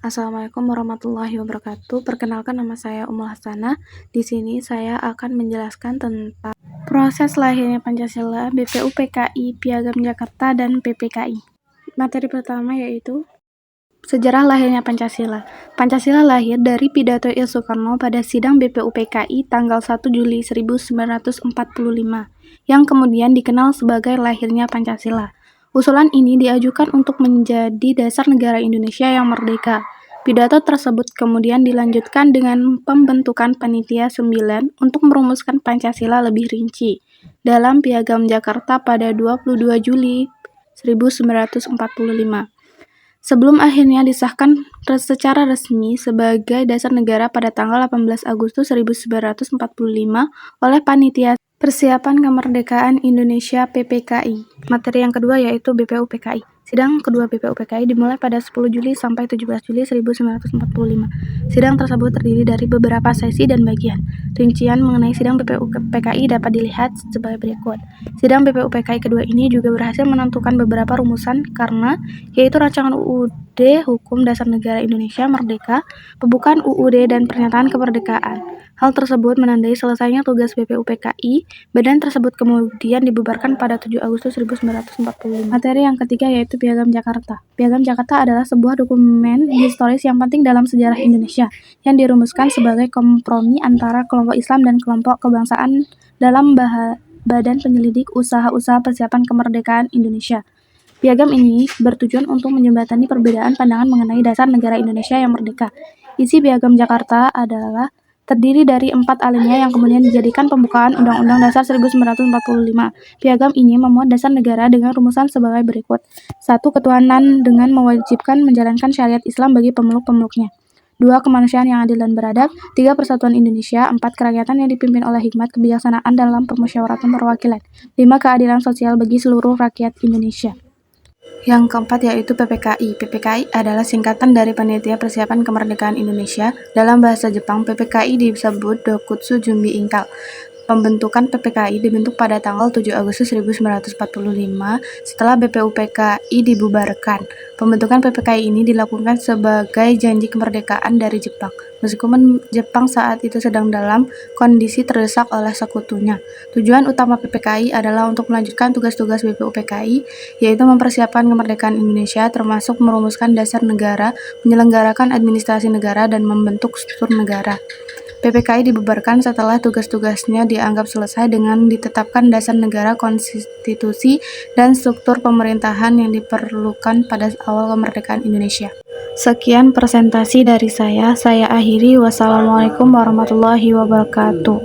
Assalamualaikum warahmatullahi wabarakatuh. Perkenalkan, nama saya Ummul Hasanah. Di sini saya akan menjelaskan tentang proses lahirnya Pancasila, BPUPKI, Piagam Jakarta, dan PPKI. Materi pertama yaitu sejarah lahirnya Pancasila. Pancasila lahir dari pidato Il Soekarno pada sidang BPUPKI tanggal 1 Juli 1945, yang kemudian dikenal sebagai lahirnya Pancasila. Usulan ini diajukan untuk menjadi dasar negara Indonesia yang merdeka. Pidato tersebut kemudian dilanjutkan dengan pembentukan Panitia 9 untuk merumuskan Pancasila lebih rinci dalam Piagam Jakarta pada 22 Juli 1945. Sebelum akhirnya disahkan secara resmi sebagai dasar negara pada tanggal 18 Agustus 1945 oleh Panitia Persiapan Kemerdekaan Indonesia PPKI. Materi yang kedua yaitu BPUPKI. Sidang kedua BPUPKI dimulai pada 10 Juli sampai 17 Juli 1945. Sidang tersebut terdiri dari beberapa sesi dan bagian. Rincian mengenai sidang BPUPKI dapat dilihat sebagai berikut. Sidang BPUPKI kedua ini juga berhasil menentukan beberapa rumusan karena yaitu rancangan UUD Hukum Dasar Negara Indonesia Merdeka, pembukaan UUD, dan pernyataan kemerdekaan. Hal tersebut menandai selesainya tugas BPUPKI. Badan tersebut kemudian dibubarkan pada 7 Agustus 1945. Materi yang ketiga yaitu Piagam Jakarta. Piagam Jakarta adalah sebuah dokumen historis yang penting dalam sejarah Indonesia, yang dirumuskan sebagai kompromi antara kelompok Islam dan kelompok kebangsaan dalam Badan Penyelidik Usaha-usaha Persiapan Kemerdekaan Indonesia. Piagam ini bertujuan untuk menjembatani perbedaan pandangan mengenai dasar negara Indonesia yang merdeka. Isi Piagam Jakarta adalah terdiri dari 4 alinea yang kemudian dijadikan pembukaan Undang-Undang Dasar 1945. Piagam ini memuat dasar negara dengan rumusan sebagai berikut. 1. Ketuhanan dengan mewajibkan menjalankan syariat Islam bagi pemeluk-pemeluknya. 2. Kemanusiaan yang adil dan beradab. 3. Persatuan Indonesia. 4. Kerakyatan yang dipimpin oleh hikmat kebijaksanaan dalam permusyawaratan perwakilan. 5. Keadilan sosial bagi seluruh rakyat Indonesia. Yang keempat yaitu PPKI. PPKI adalah singkatan dari Panitia Persiapan Kemerdekaan Indonesia. Dalam bahasa Jepang, PPKI disebut Dokutsu Jumbi Inkal. Pembentukan PPKI dibentuk pada tanggal 7 Agustus 1945 setelah BPUPKI dibubarkan. Pembentukan PPKI ini dilakukan sebagai janji kemerdekaan dari Jepang, meskipun Jepang saat itu sedang dalam kondisi terdesak oleh sekutunya. Tujuan utama PPKI adalah untuk melanjutkan tugas-tugas BPUPKI, yaitu mempersiapkan kemerdekaan Indonesia, termasuk merumuskan dasar negara, menyelenggarakan administrasi negara, dan membentuk struktur negara. PPKI dibubarkan setelah tugas-tugasnya dianggap selesai dengan ditetapkan dasar negara, konstitusi, dan struktur pemerintahan yang diperlukan pada awal kemerdekaan Indonesia. Sekian presentasi dari saya akhiri. Wassalamualaikum warahmatullahi wabarakatuh.